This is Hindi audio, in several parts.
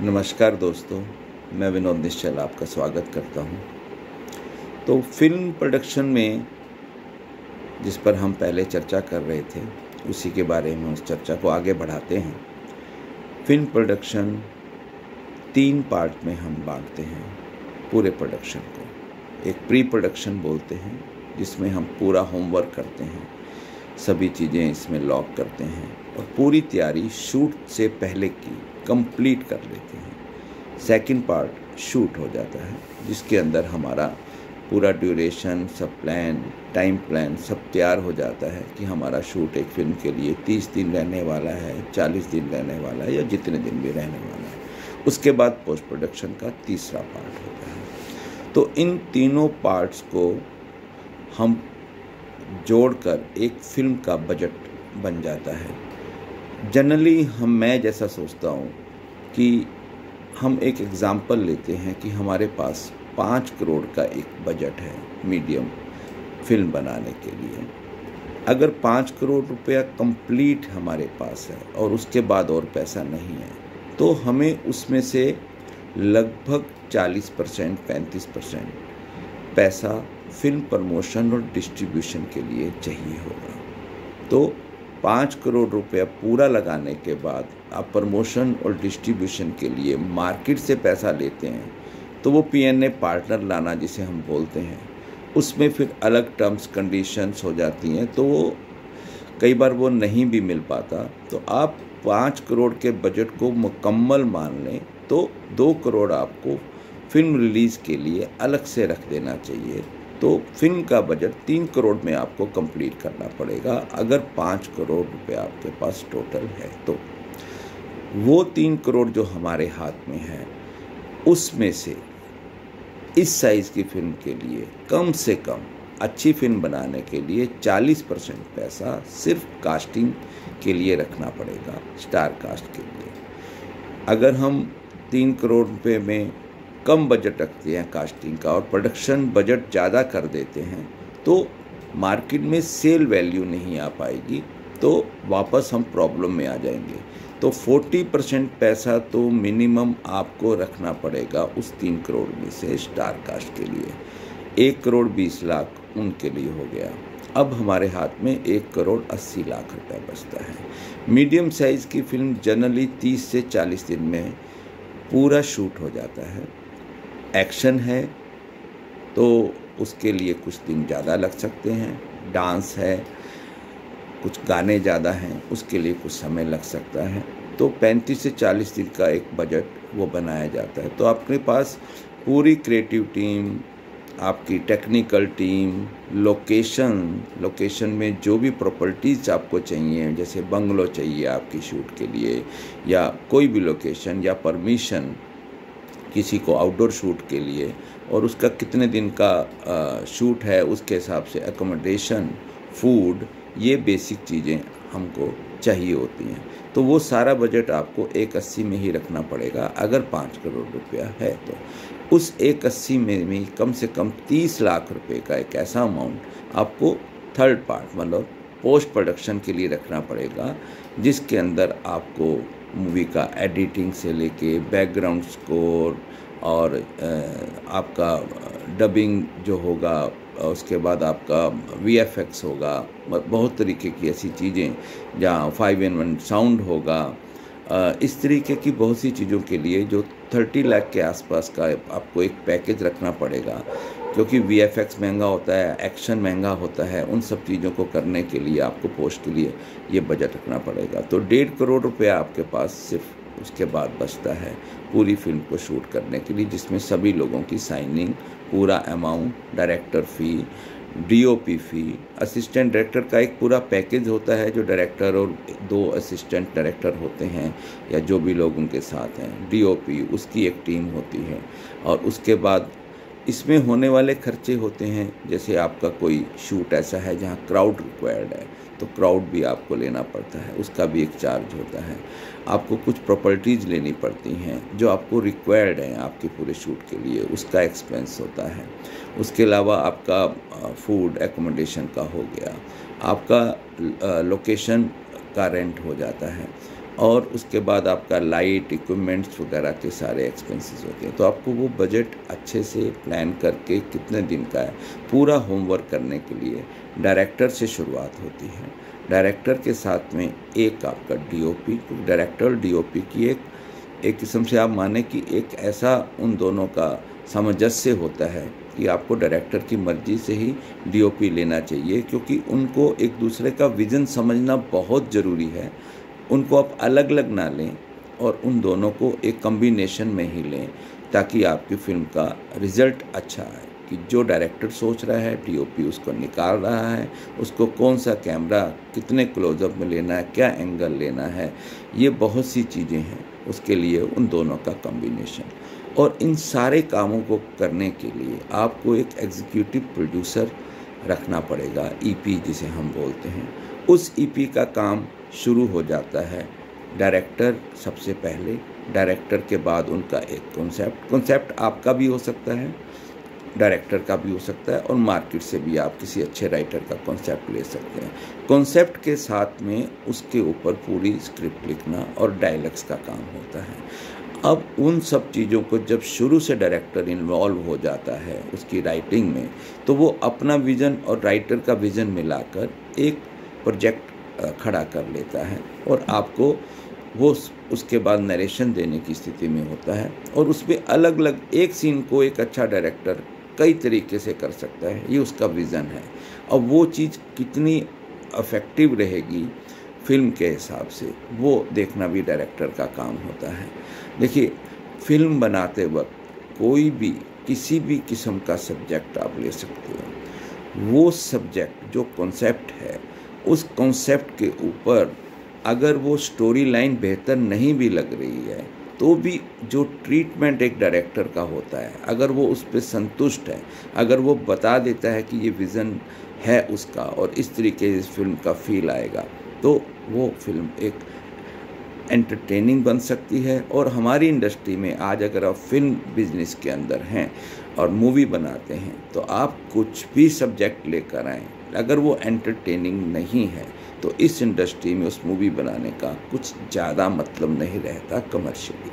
नमस्कार दोस्तों, मैं विनोद निश्चल आपका स्वागत करता हूं। तो फिल्म प्रोडक्शन में जिस पर हम पहले चर्चा कर रहे थे, उसी के बारे में उस चर्चा को आगे बढ़ाते हैं। फिल्म प्रोडक्शन 3 पार्ट में हम बांटते हैं पूरे प्रोडक्शन को। एक प्री प्रोडक्शन बोलते हैं, जिसमें हम पूरा होमवर्क करते हैं, सभी चीज़ें इसमें लॉक करते हैं और पूरी तैयारी शूट से पहले की कंप्लीट कर लेते हैं। सेकंड पार्ट शूट हो जाता है, जिसके अंदर हमारा पूरा ड्यूरेशन, सब प्लान, टाइम प्लान सब तैयार हो जाता है कि हमारा शूट एक फिल्म के लिए 30 दिन रहने वाला है, 40 दिन रहने वाला है या जितने दिन भी रहने वाला है। उसके बाद पोस्ट प्रोडक्शन का तीसरा पार्ट होता है। तो इन तीनों पार्ट्स को हम जोड़कर एक फिल्म का बजट बन जाता है। जनरली मैं जैसा सोचता हूँ कि हम एक एग्ज़ाम्पल लेते हैं कि हमारे पास 5 करोड़ का एक बजट है मीडियम फिल्म बनाने के लिए। अगर 5 करोड़ रुपया कंप्लीट हमारे पास है और उसके बाद और पैसा नहीं है, तो हमें उसमें से लगभग 40% 35% पैसा फिल्म प्रमोशन और डिस्ट्रीब्यूशन के लिए चाहिए होगा। तो 5 करोड़ रुपया पूरा लगाने के बाद आप प्रमोशन और डिस्ट्रीब्यूशन के लिए मार्केट से पैसा लेते हैं, तो वो पीएनए पार्टनर लाना जिसे हम बोलते हैं, उसमें फिर अलग टर्म्स कंडीशंस हो जाती हैं, तो वो कई बार वो नहीं भी मिल पाता। तो आप 5 करोड़ के बजट को मुकम्मल मान लें तो 2 करोड़ आपको फिल्म रिलीज़ के लिए अलग से रख देना चाहिए। तो फिल्म का बजट 3 करोड़ में आपको कंप्लीट करना पड़ेगा, अगर 5 करोड़ रुपए आपके पास टोटल है। तो वो 3 करोड़ जो हमारे हाथ में है, उसमें से इस साइज़ की फिल्म के लिए कम से कम अच्छी फिल्म बनाने के लिए 40% पैसा सिर्फ कास्टिंग के लिए रखना पड़ेगा, स्टार कास्ट के लिए। अगर हम 3 करोड़ रुपए में कम बजट रखते हैं कास्टिंग का और प्रोडक्शन बजट ज़्यादा कर देते हैं, तो मार्केट में सेल वैल्यू नहीं आ पाएगी, तो वापस हम प्रॉब्लम में आ जाएंगे। तो 40% पैसा तो मिनिमम आपको रखना पड़ेगा उस 3 करोड़ में से स्टार कास्ट के लिए। 1 करोड़ 20 लाख उनके लिए हो गया। अब हमारे हाथ में 1 करोड़ 80 लाख रुपए बचता है। मीडियम साइज़ की फिल्म जनरली 30 से 40 दिन में पूरा शूट हो जाता है। एक्शन है तो उसके लिए कुछ दिन ज़्यादा लग सकते हैं, डांस है, कुछ गाने ज़्यादा हैं, उसके लिए कुछ समय लग सकता है। तो 35 से 40 दिन का एक बजट वो बनाया जाता है। तो आपके पास पूरी क्रिएटिव टीम, आपकी टेक्निकल टीम, लोकेशन में जो भी प्रॉपर्टीज़ आपको चाहिए, जैसे बंगलो चाहिए आपकी शूट के लिए या कोई भी लोकेशन या परमिशन किसी को आउटडोर शूट के लिए, और उसका कितने दिन का शूट है उसके हिसाब से एकोमोडेशन, फूड, ये बेसिक चीज़ें हमको चाहिए होती हैं। तो वो सारा बजट आपको 180 में ही रखना पड़ेगा अगर 5 करोड़ रुपया है। तो उस 180 में कम से कम 30 लाख रुपए का एक ऐसा अमाउंट आपको थर्ड पार्ट मतलब पोस्ट प्रोडक्शन के लिए रखना पड़ेगा, जिसके अंदर आपको मूवी का एडिटिंग से लेके बैकग्राउंड स्कोर और आपका डबिंग जो होगा, उसके बाद आपका वीएफएक्स होगा, बहुत तरीके की ऐसी चीज़ें, जहाँ 5-in-1 साउंड होगा, इस तरीके की बहुत सी चीज़ों के लिए जो 30 लाख के आसपास का आपको एक पैकेज रखना पड़ेगा, क्योंकि वीएफएक्स महंगा होता है, एक्शन महंगा होता है। उन सब चीज़ों को करने के लिए आपको पोस्ट के लिए ये बजट रखना पड़ेगा। तो 1.5 करोड़ रुपया आपके पास सिर्फ उसके बाद बचता है पूरी फिल्म को शूट करने के लिए, जिसमें सभी लोगों की साइनिंग, पूरा अमाउंट, डायरेक्टर फ़ी, डीओपी फ़ी, असिस्टेंट डायरेक्टर का एक पूरा पैकेज होता है, जो डायरेक्टर और 2 असिस्टेंट डायरेक्टर होते हैं या जो भी लोग उनके साथ हैं, डीओपी उसकी एक टीम होती है। और उसके बाद इसमें होने वाले खर्चे होते हैं, जैसे आपका कोई शूट ऐसा है जहाँ क्राउड रिक्वायर्ड है, तो क्राउड भी आपको लेना पड़ता है, उसका भी एक चार्ज होता है। आपको कुछ प्रॉपर्टीज़ लेनी पड़ती हैं जो आपको रिक्वायर्ड हैं आपके पूरे शूट के लिए, उसका एक्सपेंस होता है। उसके अलावा आपका फूड एकोमोडेशन का हो गया, आपका लोकेशन का रेंट हो जाता है, और उसके बाद आपका लाइट, इक्विपमेंट्स वगैरह के सारे एक्सपेंसेस होते हैं। तो आपको वो बजट अच्छे से प्लान करके कितने दिन का है, पूरा होमवर्क करने के लिए डायरेक्टर से शुरुआत होती है। डायरेक्टर के साथ में एक आपका डीओपी, डायरेक्टर डीओपी की एक किस्म से आप माने कि एक ऐसा उन दोनों का सामंजस्य होता है कि आपको डायरेक्टर की मर्ज़ी से ही डीओपी लेना चाहिए, क्योंकि उनको एक दूसरे का विज़न समझना बहुत ज़रूरी है। उनको आप अलग अलग ना लें और उन दोनों को एक कॉम्बिनेशन में ही लें, ताकि आपकी फ़िल्म का रिज़ल्ट अच्छा आए। कि जो डायरेक्टर सोच रहा है, डीओपी उसको निकाल रहा है, उसको कौन सा कैमरा कितने क्लोजअप में लेना है, क्या एंगल लेना है, ये बहुत सी चीज़ें हैं। उसके लिए उन दोनों का कॉम्बिनेशन, और इन सारे कामों को करने के लिए आपको एक एग्जीक्यूटिव प्रोड्यूसर रखना पड़ेगा, ईपी जिसे हम बोलते हैं। उस ईपी का काम शुरू हो जाता है डायरेक्टर सबसे पहले, डायरेक्टर के बाद उनका एक कॉन्सेप्ट आपका भी हो सकता है, डायरेक्टर का भी हो सकता है, और मार्केट से भी आप किसी अच्छे राइटर का कॉन्सेप्ट ले सकते हैं। कॉन्सेप्ट के साथ में उसके ऊपर पूरी स्क्रिप्ट लिखना और डायलॉग्स का काम होता है। अब उन सब चीज़ों को जब शुरू से डायरेक्टर इन्वॉल्व हो जाता है उसकी राइटिंग में, तो वो अपना विज़न और राइटर का विज़न मिलाकर एक प्रोजेक्ट खड़ा कर लेता है, और आपको वो उसके बाद नरेशन देने की स्थिति में होता है। और उसमें अलग अलग एक सीन को एक अच्छा डायरेक्टर कई तरीके से कर सकता है, ये उसका विज़न है। और वो चीज़ कितनी इफ़ेक्टिव रहेगी फिल्म के हिसाब से, वो देखना भी डायरेक्टर का काम होता है। देखिए, फिल्म बनाते वक्त कोई भी किसी भी किस्म का सब्जेक्ट आप ले सकते हो। वो सब्जेक्ट जो कॉन्सेप्ट है, उस कॉन्सेप्ट के ऊपर अगर वो स्टोरी लाइन बेहतर नहीं भी लग रही है, तो भी जो ट्रीटमेंट एक डायरेक्टर का होता है, अगर वो उस पर संतुष्ट है, अगर वो बता देता है कि ये विज़न है उसका और इस तरीके से इस फिल्म का फील आएगा, तो वो फिल्म एक एंटरटेनिंग बन सकती है। और हमारी इंडस्ट्री में आज अगर आप फिल्म बिजनेस के अंदर हैं और मूवी बनाते हैं, तो आप कुछ भी सब्जेक्ट लेकर आएँ, अगर वो एंटरटेनिंग नहीं है तो इस इंडस्ट्री में उस मूवी बनाने का कुछ ज़्यादा मतलब नहीं रहता कमर्शियली।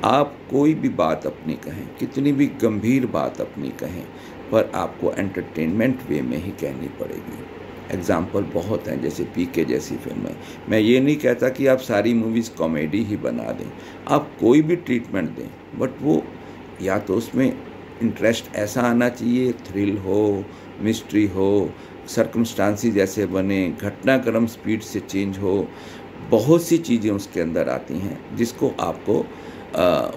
आप कोई भी बात अपनी कहें, कितनी भी गंभीर बात अपनी कहें, पर आपको एंटरटेनमेंट वे में ही कहनी पड़ेगी। एग्ज़ाम्पल बहुत हैं, जैसे पीके जैसी फिल्में। मैं ये नहीं कहता कि आप सारी मूवीज़ कॉमेडी ही बना दें, आप कोई भी ट्रीटमेंट दें, बट वो या तो उसमें इंटरेस्ट ऐसा आना चाहिए, थ्रिल हो, मिस्ट्री हो, सर्कमस्टांसिस जैसे बने, घटनाक्रम स्पीड से चेंज हो, बहुत सी चीज़ें उसके अंदर आती हैं जिसको आपको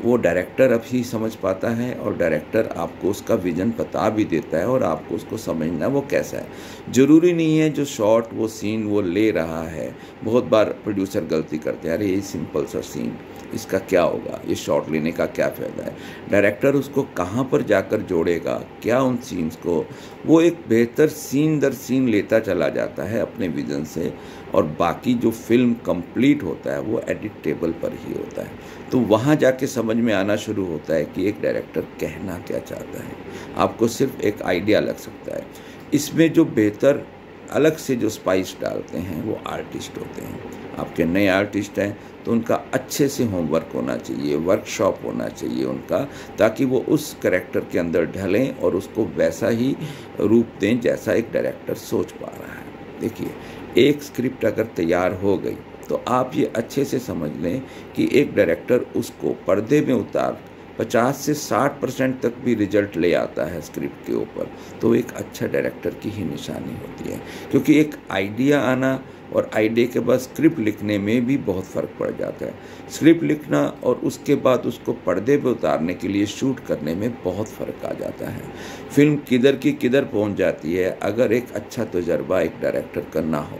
वो डायरेक्टर अब ही समझ पाता है, और डायरेक्टर आपको उसका विज़न बता भी देता है, और आपको उसको समझना वो कैसा है। ज़रूरी नहीं है जो शॉट वो सीन वो ले रहा है। बहुत बार प्रोड्यूसर गलती करते हैं, अरे ये सिंपल सा सीन, इसका क्या होगा, ये शॉट लेने का क्या फ़ायदा है। डायरेक्टर उसको कहाँ पर जाकर जोड़ेगा, क्या उन सीन्स को, वो एक बेहतर सीन दर सीन लेता चला जाता है अपने विज़न से, और बाकी जो फिल्म कंप्लीट होता है वो एडिट टेबल पर ही होता है। तो वहाँ जाके समझ में आना शुरू होता है कि एक डायरेक्टर कहना क्या चाहता है। आपको सिर्फ एक आइडिया लग सकता है। इसमें जो बेहतर अलग से जो स्पाइस डालते हैं वो आर्टिस्ट होते हैं। आपके नए आर्टिस्ट हैं तो उनका अच्छे से होमवर्क होना चाहिए, वर्कशॉप होना चाहिए उनका, ताकि वो उस कैरेक्टर के अंदर ढलें और उसको वैसा ही रूप दें जैसा एक डायरेक्टर सोच पा रहा है। देखिए, एक स्क्रिप्ट अगर तैयार हो गई तो आप ये अच्छे से समझ लें कि एक डायरेक्टर उसको पर्दे में उतार 50 से 60% तक भी रिजल्ट ले आता है स्क्रिप्ट के ऊपर, तो एक अच्छा डायरेक्टर की ही निशानी होती है। क्योंकि एक आइडिया आना और आइडिया के बाद स्क्रिप्ट लिखने में भी बहुत फ़र्क पड़ जाता है। स्क्रिप्ट लिखना और उसके बाद उसको पर्दे पे उतारने के लिए शूट करने में बहुत फ़र्क आ जाता है। फिल्म किधर की किधर पहुंच जाती है अगर एक अच्छा तजुर्बा एक डायरेक्टर का ना हो।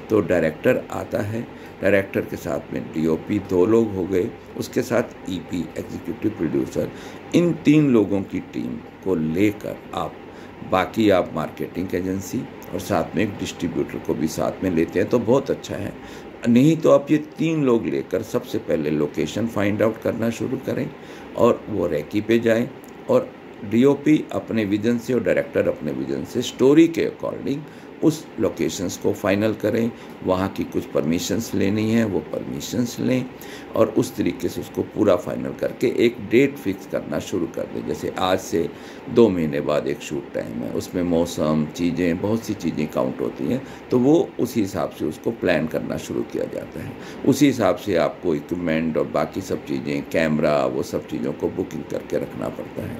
तो डायरेक्टर आता है, डायरेक्टर के साथ में डीओपी 2 लोग हो गए, उसके साथ ईपी एग्जीक्यूटिव प्रोड्यूसर, इन 3 लोगों की टीम को लेकर बाकी आप मार्केटिंग एजेंसी और साथ में एक डिस्ट्रीब्यूटर को भी साथ में लेते हैं तो बहुत अच्छा है। नहीं तो आप ये 3 लोग लेकर सबसे पहले लोकेशन फाइंड आउट करना शुरू करें और वो रेकी पे जाएं, और डीओपी अपने विजन से और डायरेक्टर अपने विजन से स्टोरी के अकॉर्डिंग उस लोकेशंस को फाइनल करें, वहाँ की कुछ परमिशंस लेनी है वो परमिशंस लें और उस तरीके से उसको पूरा फाइनल करके एक डेट फिक्स करना शुरू कर दें। जैसे आज से 2 महीने बाद एक शूट टाइम है, उसमें मौसम, चीज़ें, बहुत सी चीज़ें काउंट होती हैं, तो वो उसी हिसाब से उसको प्लान करना शुरू किया जाता है। उसी हिसाब से आपको इक्विपमेंट और बाकी सब चीज़ें, कैमरा, वो सब चीज़ों को बुकिंग करके रखना पड़ता है।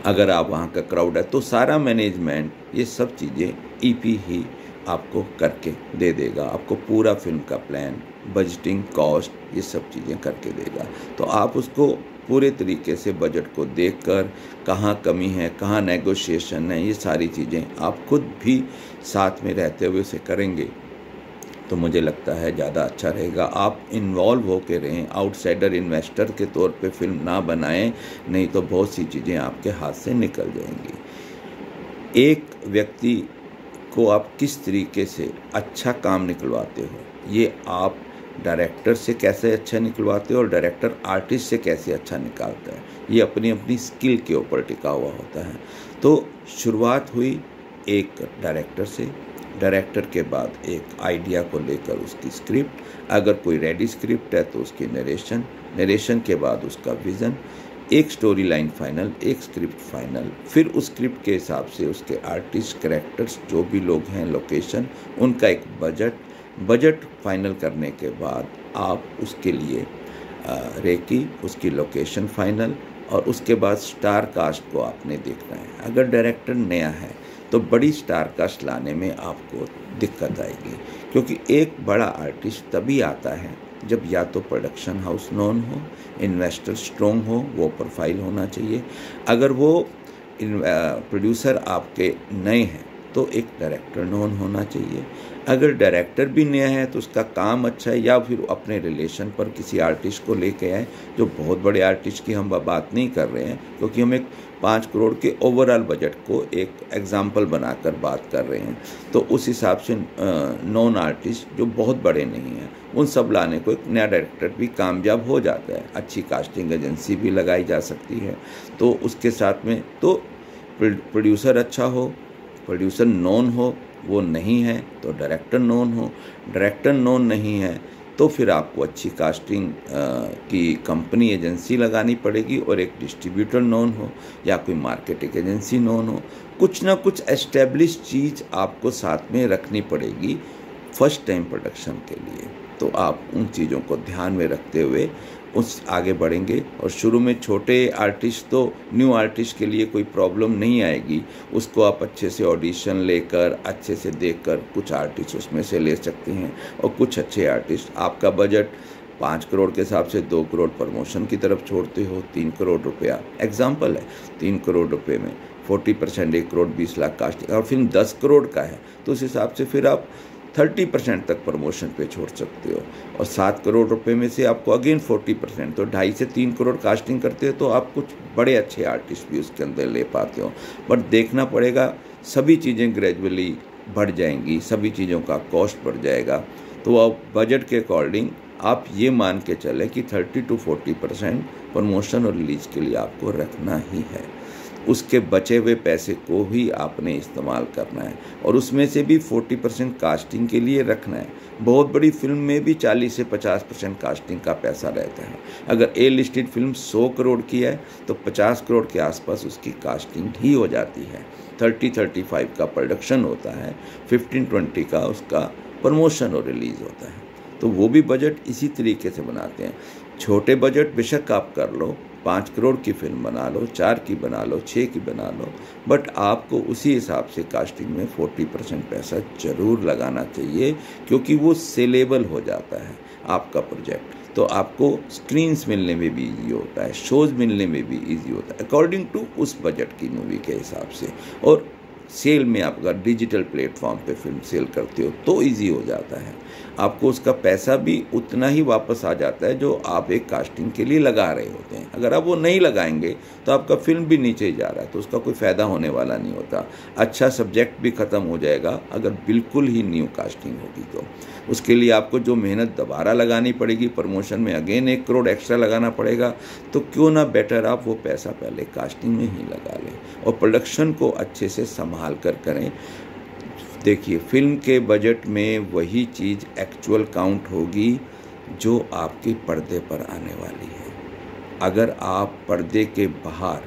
अगर आप वहाँ का क्राउड है तो सारा मैनेजमेंट, ये सब चीज़ें ईपी ही आपको करके दे देगा, आपको पूरा फिल्म का प्लान, बजटिंग, कॉस्ट, ये सब चीज़ें करके देगा। तो आप उसको पूरे तरीके से बजट को देखकर कहाँ कमी है, कहाँ नेगोशिएशन है, ये सारी चीज़ें आप खुद भी साथ में रहते हुए उसे करेंगे तो मुझे लगता है ज़्यादा अच्छा रहेगा। आप इन्वॉल्व होकर रहें, आउटसाइडर इन्वेस्टर के तौर पे फिल्म ना बनाएं, नहीं तो बहुत सी चीज़ें आपके हाथ से निकल जाएंगी। एक व्यक्ति को आप किस तरीके से अच्छा काम निकलवाते हो, ये आप डायरेक्टर से कैसे अच्छा निकलवाते हो और डायरेक्टर आर्टिस्ट से कैसे अच्छा निकालता है, ये अपनी अपनी स्किल के ऊपर टिका हुआ होता है। तो शुरुआत हुई एक डायरेक्टर से, डायरेक्टर के बाद एक आइडिया को लेकर उसकी स्क्रिप्ट, अगर कोई रेडी स्क्रिप्ट है तो उसकी नरेशन, नरेशन के बाद उसका विज़न, एक स्टोरी लाइन फाइनल, एक स्क्रिप्ट फाइनल, फिर उस स्क्रिप्ट के हिसाब से उसके आर्टिस्ट, कैरेक्टर्स, जो भी लोग हैं, लोकेशन, उनका एक बजट फाइनल करने के बाद आप उसके लिए रेकी, उसकी लोकेशन फाइनल, और उसके बाद स्टार कास्ट को आपने देखना है। अगर डायरेक्टर नया है तो बड़ी स्टार कास्ट लाने में आपको दिक्कत आएगी, क्योंकि एक बड़ा आर्टिस्ट तभी आता है जब या तो प्रोडक्शन हाउस नोन हो, इन्वेस्टर स्ट्रॉन्ग हो, वो प्रोफाइल होना चाहिए। अगर वो प्रोड्यूसर आपके नए हैं तो एक डायरेक्टर नोन होना चाहिए। अगर डायरेक्टर भी नया है तो उसका काम अच्छा है, या फिर अपने रिलेशन पर किसी आर्टिस्ट को लेके आए, जो बहुत बड़े आर्टिस्ट की हम बात नहीं कर रहे हैं, क्योंकि हम एक 5 करोड़ के ओवरऑल बजट को एक एग्जाम्पल बनाकर बात कर रहे हैं। तो उस हिसाब से नॉन आर्टिस्ट जो बहुत बड़े नहीं हैं, उन सब लाने को एक नया डायरेक्टर भी कामयाब हो जाता है। अच्छी कास्टिंग एजेंसी भी लगाई जा सकती है। तो उसके साथ में तो प्रोड्यूसर अच्छा हो, प्रोड्यूसर नोन हो, वो नहीं है तो डायरेक्टर नोन हो, डायरेक्टर नोन नहीं है तो फिर आपको अच्छी कास्टिंग की कंपनी, एजेंसी लगानी पड़ेगी, और एक डिस्ट्रीब्यूटर नोन हो या कोई मार्केटिंग एजेंसी नोन हो। कुछ ना कुछ एस्टेब्लिश चीज़ आपको साथ में रखनी पड़ेगी फर्स्ट टाइम प्रोडक्शन के लिए। तो आप उन चीज़ों को ध्यान में रखते हुए उस आगे बढ़ेंगे। और शुरू में छोटे आर्टिस्ट, तो न्यू आर्टिस्ट के लिए कोई प्रॉब्लम नहीं आएगी, उसको आप अच्छे से ऑडिशन लेकर, अच्छे से देखकर कुछ आर्टिस्ट उसमें से ले सकते हैं। और कुछ अच्छे आर्टिस्ट, आपका बजट 5 करोड़ के हिसाब से 2 करोड़ प्रमोशन की तरफ छोड़ते हो, 3 करोड़ रुपया एग्जाम्पल है, 3 करोड़ रुपये में 40% 1 करोड़ 20 लाख कास्टिंग, और फिल्म 10 करोड़ का है तो उस हिसाब से फिर आप 30% तक प्रमोशन पे छोड़ सकते हो। और 7 करोड़ रुपए में से आपको अगेन 40%, तो 2.5 से 3 करोड़ कास्टिंग करते हो तो आप कुछ बड़े अच्छे आर्टिस्ट भी उसके अंदर ले पाते हो। बट देखना पड़ेगा, सभी चीज़ें ग्रेजुअली बढ़ जाएंगी, सभी चीज़ों का कॉस्ट बढ़ जाएगा। तो आप बजट के अकॉर्डिंग आप ये मान के चलें कि 30 to 40% प्रमोशन और रिलीज के लिए आपको रखना ही है। उसके बचे हुए पैसे को ही आपने इस्तेमाल करना है, और उसमें से भी 40% कास्टिंग के लिए रखना है। बहुत बड़ी फिल्म में भी 40 से 50% कास्टिंग का पैसा रहता है। अगर ए लिस्टेड फिल्म 100 करोड़ की है तो 50 करोड़ के आसपास उसकी कास्टिंग ही हो जाती है। 30-35 का प्रोडक्शन होता है, 15-20 का उसका प्रमोशन और रिलीज़ होता है। तो वो भी बजट इसी तरीके से बनाते हैं। छोटे बजट बेशक आप कर लो, 5 करोड़ की फिल्म बना लो, 4 की बना लो, 6 की बना लो, बट आपको उसी हिसाब से कास्टिंग में 40% पैसा ज़रूर लगाना चाहिए, क्योंकि वो सेलेबल हो जाता है आपका प्रोजेक्ट। तो आपको स्क्रीन्स मिलने में भी ईजी होता है, शोज़ मिलने में भी ईजी होता है, अकॉर्डिंग टू उस बजट की मूवी के हिसाब से। और सेल में आप अगर डिजिटल प्लेटफॉर्म पे फिल्म सेल करते हो तो इजी हो जाता है, आपको उसका पैसा भी उतना ही वापस आ जाता है जो आप एक कास्टिंग के लिए लगा रहे होते हैं। अगर आप वो नहीं लगाएंगे तो आपका फिल्म भी नीचे जा रहा है, तो उसका कोई फ़ायदा होने वाला नहीं होता। अच्छा सब्जेक्ट भी ख़त्म हो जाएगा अगर बिल्कुल ही न्यू कास्टिंग होगी। तो उसके लिए आपको जो मेहनत दोबारा लगानी पड़ेगी, प्रमोशन में अगेन 1 करोड़ एक्स्ट्रा लगाना पड़ेगा, तो क्यों ना बेटर आप वो पैसा पहले कास्टिंग में ही लगा लें और प्रोडक्शन को अच्छे से संभाल कर करें। देखिए, फिल्म के बजट में वही चीज़ एक्चुअल काउंट होगी जो आपके पर्दे पर आने वाली है। अगर आप पर्दे के बाहर,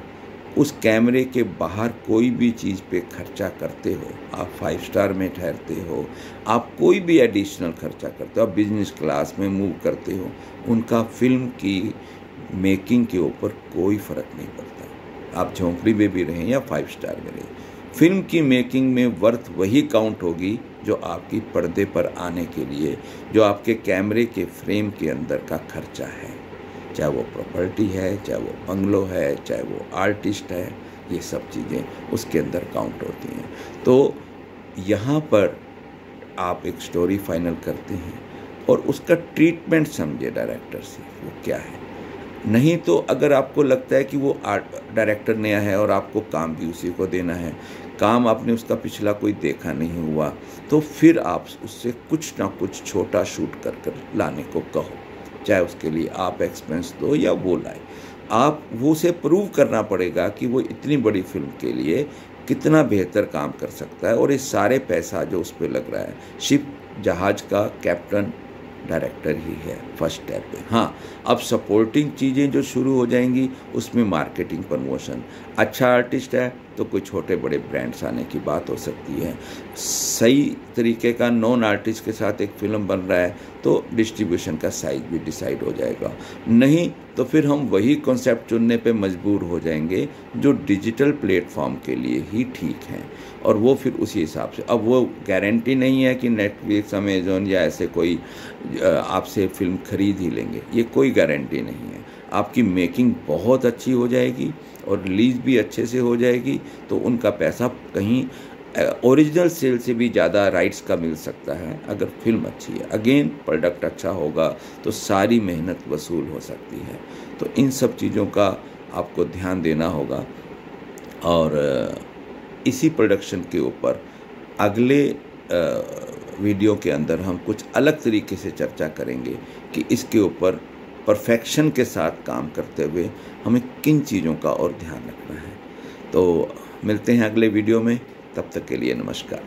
उस कैमरे के बाहर कोई भी चीज़ पे खर्चा करते हो, आप 5 स्टार में ठहरते हो, आप कोई भी एडिशनल खर्चा करते हो, आप बिजनेस क्लास में मूव करते हो, उनका फिल्म की मेकिंग के ऊपर कोई फ़र्क नहीं पड़ता। आप झोंपड़ी में भी रहें या 5 स्टार में रहें, फिल्म की मेकिंग में वर्थ वही काउंट होगी जो आपकी पर्दे पर आने के लिए, जो आपके कैमरे के फ्रेम के अंदर का खर्चा है। चाहे वो प्रॉपर्टी है, चाहे वो बंगलो है, चाहे वो आर्टिस्ट है, ये सब चीज़ें उसके अंदर काउंट होती हैं। तो यहाँ पर आप एक स्टोरी फाइनल करते हैं और उसका ट्रीटमेंट समझे डायरेक्टर से, वो क्या है। नहीं तो अगर आपको लगता है कि वो डायरेक्टर नया है और आपको काम भी उसी को देना है, काम आपने उसका पिछला कोई देखा नहीं हुआ, तो फिर आप उससे कुछ ना कुछ छोटा शूट कर लाने को कहो। चाहे उसके लिए आप एक्सपेंस दो या वो लाए, आप वो उसे प्रूव करना पड़ेगा कि वो इतनी बड़ी फिल्म के लिए कितना बेहतर काम कर सकता है। और ये सारे पैसा जो उस पर लग रहा है, शिप जहाज़ का कैप्टन डायरेक्टर ही है फर्स्ट स्टेप पे। हाँ, अब सपोर्टिंग चीज़ें जो शुरू हो जाएंगी उसमें मार्केटिंग, प्रमोशन, अच्छा आर्टिस्ट है तो कोई छोटे बड़े ब्रांड्स आने की बात हो सकती है। सही तरीके का नॉन आर्टिस्ट के साथ एक फ़िल्म बन रहा है तो डिस्ट्रीब्यूशन का साइज भी डिसाइड हो जाएगा। नहीं तो फिर हम वही कॉन्सेप्ट चुनने पे मजबूर हो जाएंगे जो डिजिटल प्लेटफॉर्म के लिए ही ठीक हैं, और वो फिर उसी हिसाब से। अब वो गारंटी नहीं है कि नेटफ्लिक्स, अमेज़ॉन या ऐसे कोई आपसे फिल्म खरीद ही लेंगे, ये कोई गारंटी नहीं है। आपकी मेकिंग बहुत अच्छी हो जाएगी और रिलीज़ भी अच्छे से हो जाएगी तो उनका पैसा कहीं ओरिजिनल सेल से भी ज़्यादा राइट्स का मिल सकता है अगर फिल्म अच्छी है। अगेन, प्रोडक्ट अच्छा होगा तो सारी मेहनत वसूल हो सकती है। तो इन सब चीज़ों का आपको ध्यान देना होगा। और इसी प्रोडक्शन के ऊपर अगले वीडियो के अंदर हम कुछ अलग तरीके से चर्चा करेंगे कि इसके ऊपर परफेक्शन के साथ काम करते हुए हमें किन चीज़ों का और ध्यान रखना है। तो मिलते हैं अगले वीडियो में, तब तक के लिए नमस्कार।